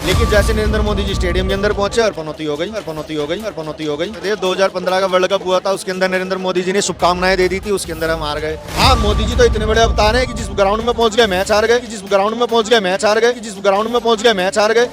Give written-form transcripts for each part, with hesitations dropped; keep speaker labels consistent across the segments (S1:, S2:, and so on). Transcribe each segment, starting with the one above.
S1: लेकिन जैसे नरेंद्र मोदी जी स्टेडियम के अंदर पहुंचे और पनौती हो गई और पनौती हो गई और पनौती हो गई। ये 2015 का वर्ल्ड कप हुआ था, उसके अंदर नरेंद्र मोदी जी ने शुभकामनाएं दे दी थी, उसके अंदर हम हार गए। हाँ, मोदी जी तो इतने बड़े अवतार हैं कि जिस ग्राउंड में पहुंच गए मैच हार गए, जिस ग्राउंड में पहुंच गए मैच हार गए, जिस ग्राउंड में पहुंच गए मैच हार गए।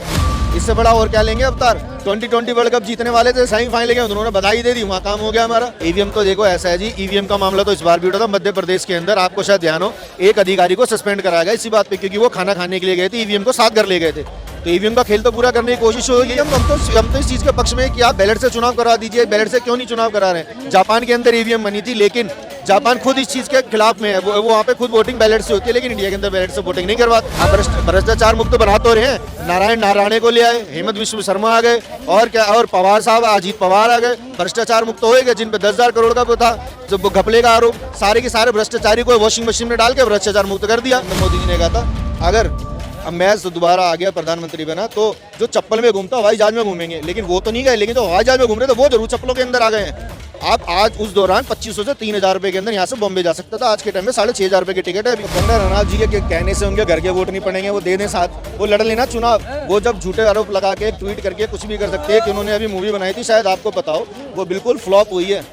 S1: इससे बड़ा और क्या लेंगे अवतार। 2020 वर्ल्ड कप जीतने वाले थे, सेमीफाइनल गए, उन्होंने बधाई दे दी, वहाँ काम हो गया हमारा। ईवीएम तो देखो ऐसा है जी, ईवीएम का मामला तो इस बार भी उठा था मध्य प्रदेश के अंदर, आपको शायद ध्यान हो, एक अधिकारी को सस्पेंड कराया गया इसी बात पे, क्योंकि वो खाना खाने के लिए गए थे, ईवीएम को साथ कर ले गए थे। तो ईवीएम का खेल तो पूरा करने की कोशिश होगी। हम तो इस चीज के पक्ष में कि आप बैलेट से चुनाव करा दीजिए। बैलेट से क्यों नहीं चुनाव करा रहे हैं? जापान के अंदर ईवीएम बनी थी, लेकिन जापान खुद इस चीज के खिलाफ में है, वो वहाँ पे खुद वोटिंग बैलेट से होती है, लेकिन इंडिया के अंदर बैलेट से वोटिंग नहीं करवाते। आप भ्रष्टाचार मुक्त बना तो रहे हैं, नारायण नारायणे को ले आए, हेमंत विश्व शर्मा आ गए, और क्या, और पवार साहब, अजीत पवार आ गए, भ्रष्टाचार मुक्त हो गए। जिन पे 10,000 करोड़ का था जो घपले का आरोप, सारे के सारे भ्रष्टाचारी को वॉशिंग मशीन में डाल के भ्रष्टाचार मुक्त कर दिया। मोदी जी ने कहा था अगर अब मैं दोबारा आ गया प्रधानमंत्री बना तो जो चप्पल में घूमता हवाई जहाज में घूमेंगे, लेकिन वो तो नहीं गए, लेकिन जो हवाई जहाज में घूम रहे थे वो जरूर चप्पलों के अंदर आ गए हैं। आप आज उस दौरान 2500 से 3,000 रुपए के अंदर यहाँ से बॉम्बे जा सकता था, आज के टाइम में 6,500 रुपए की टिकट है। कंगना रनौत जी के कहने से उनके घर के वोट नहीं पड़ेंगे, वो दे दें साथ, वो लड़ लेना चुनाव। वो जब झूठे आरोप लगा के ट्वीट करके कुछ भी कर सकते हैं कि उन्होंने अभी मूवी बनाई थी, शायद आपको पता हो, वो बिल्कुल फ्लॉप हुई है,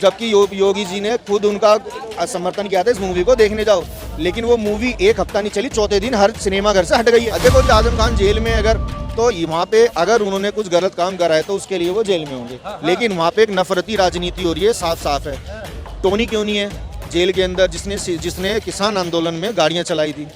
S1: जबकि योगी जी ने खुद उनका समर्थन किया था इस मूवी को देखने जाओ, लेकिन वो मूवी एक हफ्ता नहीं चली, चौथे दिन हर सिनेमा घर से हट गई है। देखो आजम खान जेल में अगर, तो वहाँ पे अगर उन्होंने कुछ गलत काम करा है तो उसके लिए वो जेल में होंगे, लेकिन वहाँ पे एक नफरती राजनीति हो रही है, साफ साफ है। टोनी क्यों नहीं है जेल के अंदर, जिसने किसान आंदोलन में गाड़ियाँ चलाई थी?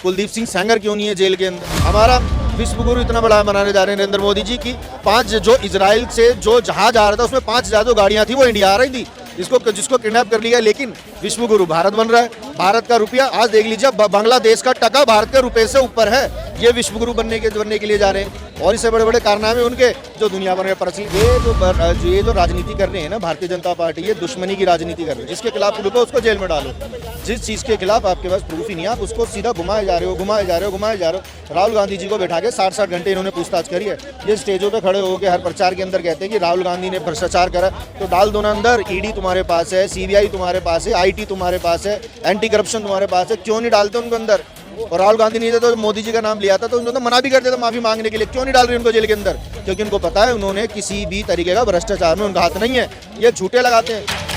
S1: कुलदीप सिंह सेंगर क्यों नहीं है जेल के अंदर? हमारा विश्व गुरु इतना बड़ा बनाने जा रहे हैं नरेंद्र मोदी जी की, 5 जो इजराइल से जो जहाज आ रहा था उसमें 5 जो गाड़ियाँ थी वो इंडिया आ रही थी, जिसको किडनैप कर लिया, लेकिन विश्व गुरु भारत बन रहा है। भारत का रुपया आज देख लीजिए, बांग्लादेश का टका भारत के रुपए से ऊपर है। ये विश्व गुरु बनने के लिए जा रहे हैं, और इससे बड़े बड़े कारनामे उनके जो दुनिया भर में प्रचलित। ये जो राजनीति कर रहे हैं ना भारतीय जनता पार्टी, ये दुश्मनी की राजनीति कर रही है। जिसके खिलाफ रुको उसको जेल में डालो, जिस चीज के खिलाफ आपके पास प्रूफ ही नहीं है आप उसको सीधा घुमाए जा रहे हो। राहुल गांधी जी को बैठा के 60 घंटे इन्होंने पूछताछ करी है। ये स्टेजों पे खड़े होकर हर प्रचार के अंदर कहते हैं कि राहुल गांधी ने भ्रष्टाचार करा, तो डाल दो ना अंदर। ईडी तुम्हारे पास है, सीबीआई तुम्हारे पास है, आईटी तुम्हारे पास है, एंटी करप्शन तुम्हारे पास है, क्यों नहीं डालते उनको अंदर? और राहुल गांधी नहीं थे तो मोदी जी का नाम लिया था तो उन्होंने मना भी कर दिया था माफी मांगने के लिए, क्यों नहीं डाल रहे उनको जेल के अंदर? क्योंकि उनको पता है उन्होंने किसी भी तरीके का भ्रष्टाचार में उनका हाथ नहीं है, ये झूठे लगाते हैं।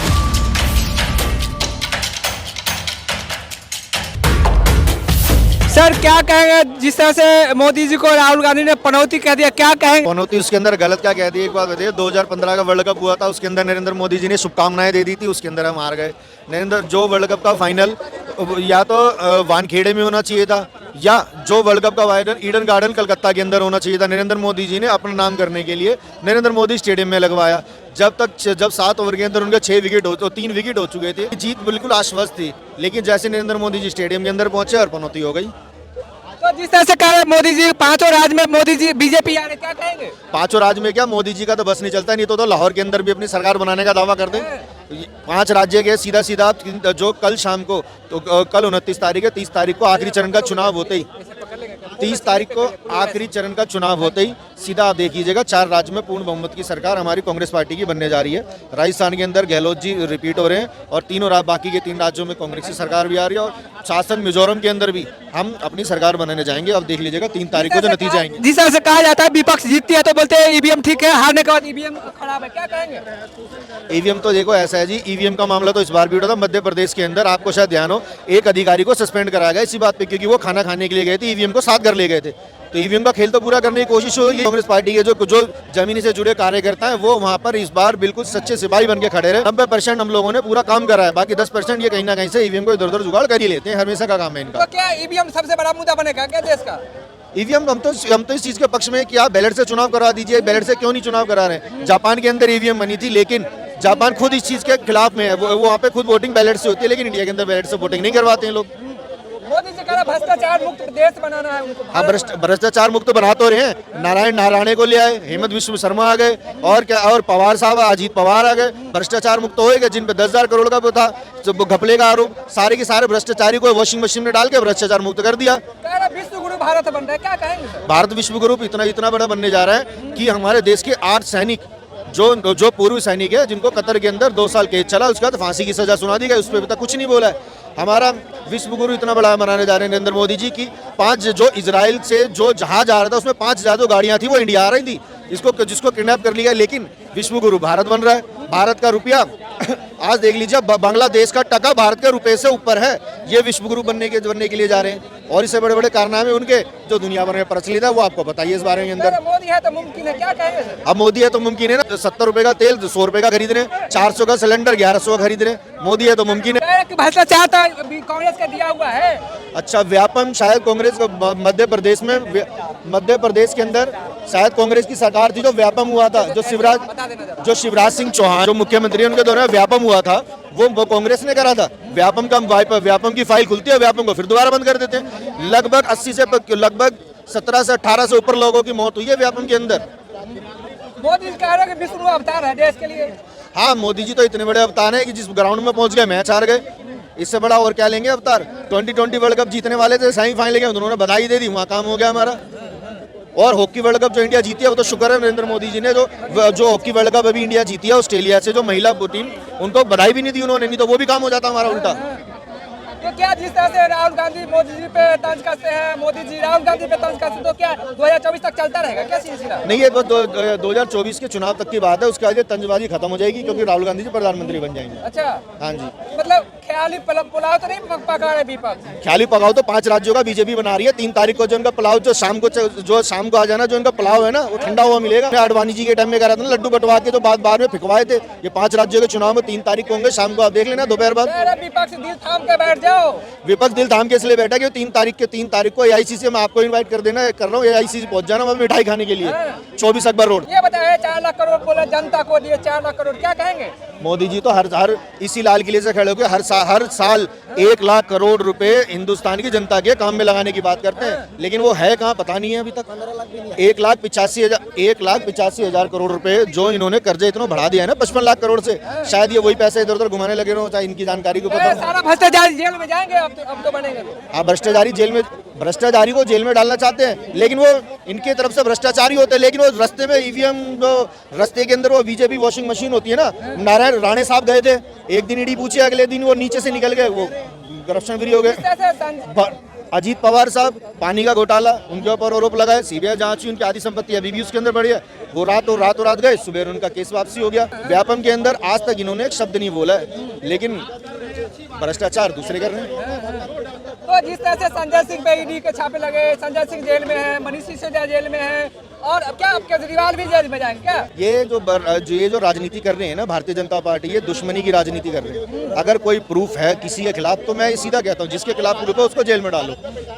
S2: सर क्या कहेंगे जिस तरह से मोदी जी को राहुल गांधी ने पनौती कह दिया, क्या कहेंगे?
S1: पनौती उसके अंदर गलत क्या कह दिया, एक बात बताइए। 2015 का वर्ल्ड कप हुआ था, उसके अंदर नरेंद्र मोदी जी ने शुभकामनाएं दे दी थी, उसके अंदर हम हार गए। जो वर्ल्ड कप का फाइनल या तो वानखेड़े में होना चाहिए था, या जो वर्ल्ड कप का फाइनल ईडन गार्डन कलकत्ता के अंदर होना चाहिए था। नरेंद्र मोदी जी ने अपना नाम करने के लिए नरेंद्र मोदी स्टेडियम में लगवाया। जब 7 ओवर के अंदर उनके 3 विकेट हो चुके थे, जीत बिल्कुल आश्वस्त थी, लेकिन जैसे नरेंद्र मोदी जी स्टेडियम के अंदर पहुंचे और पनौती हो गई।
S2: तो जिस तरह से कह रहे मोदी जी 5 राज्य में मोदी जी बीजेपी आ रहे, क्या कहेंगे?
S1: 5 राज्य में क्या, मोदी जी का तो बस नहीं चलता, नहीं तो लाहौर के अंदर भी अपनी सरकार बनाने का दावा कर दें। 5 राज्य के सीधा जो कल शाम को, तो कल 29 तारीख है, 30 तारीख को आखिरी चरण का चुनाव होते ही, 30 तारीख को आखिरी चरण का चुनाव होते ही सीधा आप देख लीजिएगा 4 राज्य में पूर्ण बहुमत की सरकार हमारी कांग्रेस पार्टी की बनने जा रही है। राजस्थान के अंदर गहलोत जी रिपीट हो रहे हैं, और बाकी के 3 राज्यों में कांग्रेस की सरकार भी आ रही है, और शासन मिजोरम के अंदर भी हम अपनी सरकार बनाने जाएंगे। अब देख लीजिएगा 3 तारीख को जो नतीजे आएंगे।
S2: जिस तरह से कहा जाता है विपक्ष जीतती है तो बोलते हैं ईवीएम ठीक है, हारने के बाद ईवीएम खराब है, क्या कहेंगे?
S1: ईवीएम तो देखो ऐसा है जी, ईवीएम का मामला तो इस बार भी उठा था मध्य प्रदेश के अंदर, आपको शायद ध्यान हो, एक अधिकारी को सस्पेंड कराया गया इसी बात पे, क्योंकि वो खाना खाने के लिए गए थे, ईवीएम को साथ कर ले गए थे। तो ईवीएम का खेल तो पूरा करने की कोशिश होगी। कांग्रेस पार्टी के जो जमीनी से जुड़े कार्यकर्ता हैं वो वहाँ पर इस बार बिल्कुल सच्चे सिपाही बन के खड़े रहे। 90% हम लोगों ने पूरा काम करा है, बाकी 10% ये कहीं ना कहीं से ईवीएम को इधर उधर जुगाड़ कर ही लेते हैं, हमेशा का काम है इनका।
S2: तो क्या ईवीएम सबसे बड़ा मुद्दा बनेगा क्या देश का?
S1: ईवीएम हम तो इस चीज के पक्ष में कि आप बैलेट से चुनाव करा दीजिए। बैलेट से क्यों नहीं चुनाव करा रहे हैं? जापान के अंदर ईवीएम बनी थी, लेकिन जापान खुद इस चीज के खिलाफ में है, वो वहाँ पे खुद वोटिंग बैलेट से होती है, लेकिन इंडिया के अंदर बैलेट से वोटिंग नहीं करवाते हैं लोग।
S2: मोदी जी कह रहे भ्रष्टाचार मुक्त देश बनाना है उनको।
S1: हाँ, भ्रष्टाचार मुक्त बना तो रहे हैं, नारायण नारायणे को ले आए, हेमंत विश्व शर्मा आ गए, और क्या, और पवार साहब, अजीत पवार आ गए, भ्रष्टाचार मुक्त हो गए। जिन पे 10,000 करोड़ का था जो घपले का आरोप, सारे के सारे भ्रष्टाचारी को वॉशिंग मशीन में डाल के भ्रष्टाचार मुक्त कर दिया।
S2: विश्व गुरु भारत बन रहा है, क्या कहेंगे?
S1: भारत विश्व गुरु इतना बड़ा बनने जा रहा है कि हमारे देश के 8 सैनिक जो पूर्व सैनिक है, जिनको कतर के अंदर 2 साल केस चला, उसके बाद फांसी की सजा सुना दी गई, उस पर अभी तक कुछ नहीं बोला है। हमारा विश्व गुरु इतना बड़ा मनाने जा रहे हैं नरेंद्र मोदी जी की 5 जो इजराइल से जो जहाज आ रहा था उसमें 5 ज्यादा गाड़ियां थी वो इंडिया आ रही थी, जिसको किडनैप कर लिया, लेकिन विश्व गुरु भारत बन रहा है। भारत का रुपया आज देख लीजिए बांग्लादेश का टका भारत के रुपए से ऊपर है। ये विश्व गुरु बनने के लिए जा रहे हैं और इससे बड़े बड़े कारनामे उनके जो दुनिया भर में प्रचलित है वो आपको बताइए इस बारे में अंदर।
S2: मोदी है तो मुमकिन है, क्या कहेंगे सर?
S1: अब मोदी है तो मुमकिन है ना, 70 रुपए का तेल 100 रुपए का खरीद रहे हैं, 400 का सिलेंडर 1100 का खरीद रहे हैं। मोदी है तो मुमकिन है।
S2: भ्रष्टाचार तो कांग्रेस का दिया हुआ है।
S1: अच्छा, व्यापम शायद कांग्रेस को मध्य प्रदेश के अंदर शायद कांग्रेस की सरकार थी जो व्यापम हुआ था, जो शिवराज सिंह चौहान जो मुख्यमंत्री उनके दौरान व्यापम हुआ था वो कांग्रेस ने करा था। व्यापम की फाइल खुलती है, व्यापम को फिर दोबारा बंद कर देते हैं। लगभग 17 से 18 से ऊपर लोगों की मौत हुई है व्यापम के अंदर।
S2: मोदी कह रहे हैं कि विष्णु अवतार है देश के लिए।
S1: हाँ, मोदी जी तो इतने बड़े अवतार हैं कि जिस ग्राउंड में पहुंच गए मैच हार गए, इससे बड़ा और क्या लेंगे अवतार। 2020 वर्ल्ड कप जीतने वाले थे, सेमीफाइनल गए, उन्होंने बधाई दे दी, वहाँ काम हो गया हमारा। और हॉकी वर्ल्ड कप जो इंडिया जीती है वो तो शुक्र है नरेंद्र मोदी जी ने, जो हॉकी वर्ल्ड कप अभी इंडिया जीती है ऑस्ट्रेलिया से, जो महिला टीम, उनको बधाई भी नहीं दी उन्होंने, नहीं तो वो भी काम हो जाता हमारा उल्टा।
S2: तो क्या जिस तरह से राहुल गांधी मोदी जी पे तंज कसते हैं, मोदी जी राहुल गांधी पे तंज कसते, तो क्या 2024 तक चलता रहेगा क्या सिलसिला?
S1: नहीं, ये 2024 के चुनाव तक की बात है, उसके बाद तंजबाजी खत्म हो जाएगी क्योंकि राहुल गांधी जी प्रधानमंत्री बन जाएंगे।
S2: अच्छा,
S1: हाँ जी।
S2: मतलब ख्याली पुलाव तो नहीं पका रहे विपक्ष?
S1: ख्याली पुलाव तो 5 राज्यों का बीजेपी बना रही है। 3 तारीख को जो उनका पुलाव जो शाम को आ जाना, जो उनका पुलाव है ना वो ठंडा हुआ मिलेगा। आडवाणी जी के टाइम में कह रहा था ना, लड्डू बंटवा के तो बाद में फिकवाए थे। ये 5 राज्यों के चुनाव में 3 तारीख को होंगे, शाम को आप देख लेना दोपहर बाद।
S2: विपक्ष दिल थाम के बैठ जाओ।
S1: विपक्ष दिल थाम के इसलिए बैठा कि 3 तारीख को AICC में आपको इनवाइट कर रहा हूँ, AICC पहुंच जाना वहाँ मिठाई खाने के लिए 24 अकबर रोड।
S2: ये बताए 4 लाख करोड़ बोले जनता को दिए, 4 लाख करोड़, क्या कहेंगे?
S1: मोदी जी तो हर इसी लाल किले से खड़े होकर हर साल 1 लाख करोड़ रुपए हिंदुस्तान की जनता के काम में लगाने की बात करते हैं, लेकिन वो है कहाँ पता नहीं है अभी तक। 1,85,000 करोड़ रुपए जो इन्होंने कर्जे इतना बढ़ा दिया है ना 55 लाख करोड़ से, शायद ये वही पैसे इधर उधर घुमाने लगे रहो, चाहे इनकी जानकारी को पता।
S2: सारा भ्रष्टाचारी जेल में जाएंगे अब तो बनेंगे।
S1: हाँ, भ्रष्टाचारी को जेल में डालना चाहते हैं, लेकिन वो इनके तरफ से भ्रष्टाचारी होते हैं, लेकिन वो रास्ते में EVM जो रास्ते के अंदर वो बीजेपी वॉशिंग मशीन होती है ना, नारायण राणे साहब गए थे, एक दिन ईडी पूछे, अगले दिन वो नीचे से निकल गए, वो करप्शन फ्री हो गए। अजीत पवार साहब पानी का घोटाला, उनके ऊपर आरोप लगाए, CBI जांच हुई, उनकी आधी संपत्ति अभी भी उसके अंदर पड़ी है, वो रात गए, सुबह उनका केस वापसी हो गया। व्यापम के अंदर आज तक इन्होंने एक शब्द नहीं बोला है, लेकिन भ्रष्टाचार दूसरे कर रहे हैं।
S2: तो जिस तरह से संजय सिंह पे ED के छापे लगे, संजय सिंह जेल में है, मनीष सिसोदिया जेल में है, और अब क्या अब केजरीवाल भी जेल में जाएंगे क्या? ये जो राजनीति कर रहे हैं ना भारतीय जनता पार्टी, ये दुश्मनी की राजनीति कर रहे हैं। अगर कोई प्रूफ है किसी के खिलाफ तो मैं सीधा कहता हूँ, जिसके खिलाफ प्रूफ है उसको जेल में डालो।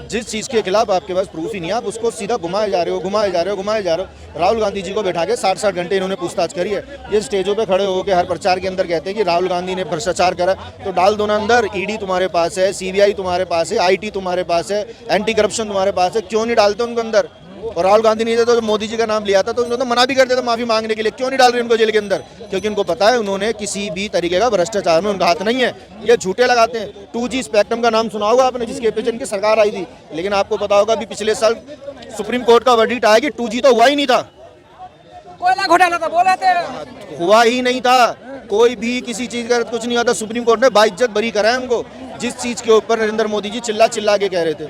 S2: जिस चीज के खिलाफ आपके पास प्रूफ ही नहीं है, आप उसको सीधा घुमाए जा रहे हो। राहुल गांधी जी को बैठा के 60 घंटे इन्होंने पूछताछ करी है। ये स्टेजों पे खड़े होकर हर प्रचार के अंदर कहते हैं कि राहुल गांधी ने भ्रष्टाचार करा, तो डाल दो ना अंदर। ED तुम्हारे पास है, CBI तुम्हारे पास है, IT तुम्हारे पास है, एंटी करप्शन तुम्हारे पास है, क्यों नहीं डालते उनको अंदर? और राहुल गांधी नहीं देते तो मोदी जी का नाम लिया था तो उन्होंने मना भी कर दिया था माफी मांगने के लिए, क्यों नहीं डाल रहे उनको जेल के अंदर? क्योंकि उनको पता है उन्होंने किसी भी तरीके का भ्रष्टाचार में उनका हाथ नहीं है, ये झूठे लगाते हैं। 2G स्पेक्ट्रम का नाम सुना होगा आपने, जिसके पीछे इनकी सरकार आई थी, लेकिन आपको पता होगा अभी पिछले साल सुप्रीम कोर्ट का वर्डिक्ट आया कि 2G तो हुआ ही नहीं था, कोयला घोटाला था, बोला थे
S1: हुआ ही नहीं था, कोई भी किसी चीज का कुछ नहीं हुआ था। सुप्रीम कोर्ट ने बाइज्जत बरी करा है उनको, जिस चीज के ऊपर नरेंद्र मोदी जी चिल्ला के कह रहे थे।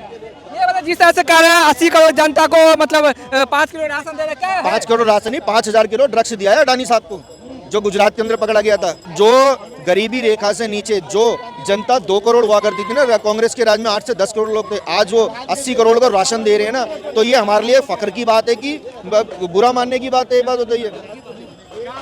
S2: जिस तरह से कह रहे हैं 80 करोड़ जनता को मतलब 5 किलो राशन दे रहे, क्या
S1: 5 करोड़ राशन नहीं, 5,000 किलो ड्रग्स दिया है अडानी साहब को, जो गुजरात के अंदर पकड़ा गया था। जो गरीबी रेखा से नीचे जो जनता 2 करोड़ हुआ करती थी ना, कांग्रेस के राज में 8 से 10 करोड़ लोग थे, आज वो 80 करोड़ का राशन दे रहे हैं ना, तो ये हमारे लिए फख्र की बात है कि बुरा मानने की बात है? ये बात होती है।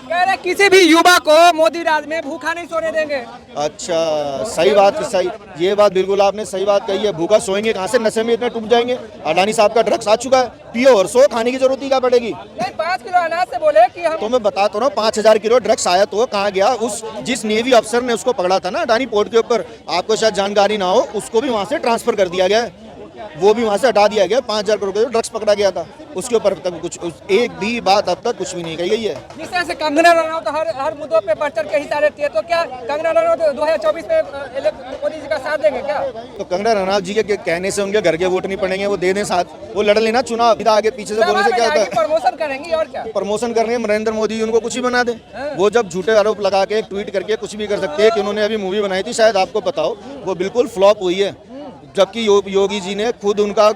S2: कह रहे किसी भी युवा को मोदी राज में भूखा नहीं सोने देंगे।
S1: अच्छा, सही बात, सही, ये बात बिल्कुल आपने सही बात कही है। भूखा सोएंगे कहाँ से, नशे में इतने डूब जाएंगे। अडानी साहब का ड्रग्स आ चुका है, पियो और सो, खाने की जरूरत ही क्या पड़ेगी?
S2: नहीं, 5 किलो अनाज से बोले कि हम,
S1: तो मैं बताता हूँ ना, 5,000 किलो ड्रग्स आया तो कहाँ गया? उस जिस नेवी अफसर ने उसको पकड़ा था ना अडानी पोर्ट के ऊपर, आपको शायद जानकारी ना हो, उसको भी वहाँ से ट्रांसफर कर दिया गया है। वो भी वहाँ से हटा दिया गया। 5,000 करोड़ का जो ड्रग्स पकड़ा गया था उसके ऊपर तक एक भी बात अब तक कुछ भी नहीं कही गई है।
S2: जिस तरह से कंगना रनौत हर मुद्दों पे बढ़ चढ़ के हिस्सा लेती है, तो क्या कंगना रनौत 2024 में मोदी जी का साथ देंगे क्या?
S1: तो कंगना रनौत जी के कहने से उनके घर के वोट नहीं पड़ेंगे, वो दे दें साथ, वो लड़ लेना चुनाव। आगे पीछे से बोलने से क्या होता है?
S2: प्रमोशन करेंगी और क्या?
S1: प्रमोशन करने में नरेंद्र मोदी उनको कुछ भी बना दे। वो जब झूठे आरोप लगा के ट्वीट करके कुछ भी कर सकते हैं कि उन्होंने अभी मूवी बनाई थी, शायद आपको पता हो, वो बिल्कुल फ्लॉप हुई है, जबकि योगी जी ने खुद उनका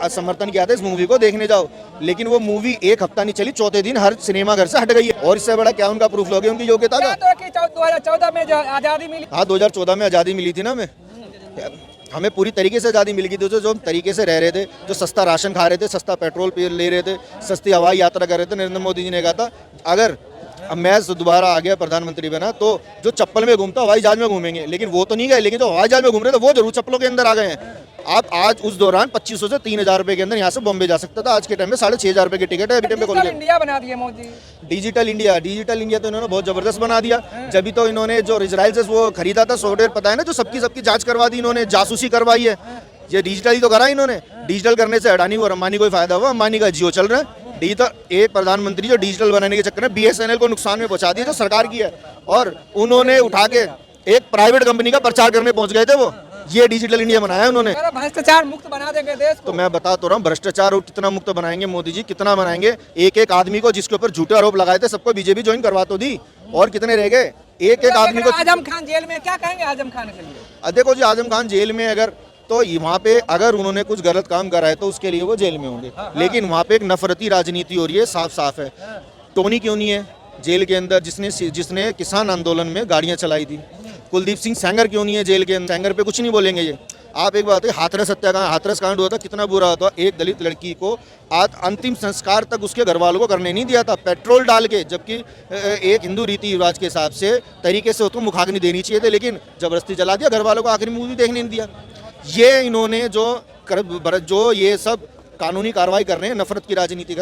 S1: समर्थन किया था इस मूवी को देखने जाओ, लेकिन वो मूवी एक हफ्ता नहीं चली, चौथे दिन हर सिनेमा घर से हट गई है। और इससे बड़ा क्या उनका प्रूफ लोगे उनकी योग्यता का?
S2: 2014 में जो आजादी मिली,
S1: हाँ 2014 में आज़ादी मिली थी ना, हमें पूरी तरीके से आज़ादी मिल गई थी। जो हम तरीके से रह रहे थे, जो सस्ता राशन खा रहे थे, सस्ता पेट्रोल ले रहे थे, सस्ती हवाई यात्रा कर रहे थे, नरेंद्र मोदी जी ने कहा था अगर अब मैं दोबारा आ गया प्रधानमंत्री बना तो जो चप्पल में घूमता हवाई जहाज में घूमेंगे, लेकिन वो तो नहीं गए। लेकिन जो हवाई जहाज में घूम रहे थे वो जरूर चप्पलों के अंदर आ गए हैं। आप आज उस दौरान 2500 से 3,000 रुपए के अंदर यहाँ से बॉम्बे जा सकता था, आज के टाइम में 6,500 रुपए की टिकट है।
S2: डिजिटल इंडिया बना दिया मोदी।
S1: डिजिटल इंडिया तो इन्होंने बहुत जबरदस्त बना दिया। जब भी तो इन्होंने जो इजराइल से वो खरीदा था सॉफ्टवेयर, पता है ना, जो सबकी जांच करवा दी इन्होंने, जासूसी करवाई है। ये डिजिटल ही तो करा इन्होंने। डिजिटल करने से अडानी और अंबानी को फायदा हुआ, अंबानी का जियो चल रहा है। डिजिटल एक प्रधानमंत्री जो डिजिटल बनाने के चक्कर में BSNL को नुकसान में पहुंचा दिया जो सरकार की है, और उन्होंने उठा के एक प्राइवेट कंपनी का प्रचार करने पहुंच गए थे। वो ये डिजिटल इंडिया बनाया उन्होंने।
S2: भ्रष्टाचार मुक्त बना देंगे देश को।
S1: तो मैं बता तो रहा हूँ, भ्रष्टाचार कितना मुक्त बनाएंगे मोदी जी, कितना बनाएंगे। एक आदमी को जिसके ऊपर झूठे आरोप लगाए थे सबको बीजेपी ज्वाइन करवा तो दी, और कितने रह गए? एक आदमी को।
S2: आजम खान जेल में, क्या कहेंगे आजम खान के लिए?
S1: देखो जी, आजम खान जेल में अगर तो वहाँ पे अगर उन्होंने कुछ गलत काम करा है तो उसके लिए वो जेल में होंगे, लेकिन वहाँ पे एक नफरती राजनीति हो रही है, साफ साफ है। टोनी क्यों नहीं है जेल के अंदर, जिसने किसान आंदोलन में गाड़ियाँ चलाई थी? कुलदीप सिंह सेंगर क्यों नहीं है जेल के अंदर? सेंगर पे कुछ नहीं बोलेंगे ये। आप एक बात है, हाथरस हत्याकांड, हाथरस कांड हुआ था, कितना बुरा होता। एक दलित लड़की को आज अंतिम संस्कार तक उसके घर वालों को करने नहीं दिया था, पेट्रोल डाल के, जबकि एक हिंदू रीति रिवाज के हिसाब से तरीके से उसको मुखाग्नि देनी चाहिए थे, लेकिन जबरदस्ती जला दिया, घर वालों को आखिरी मूवी देखने नहीं दिया। ये इन्होंने जो ये सब कानूनी कार्रवाई कर रहे हैं, नफरत की राजनीति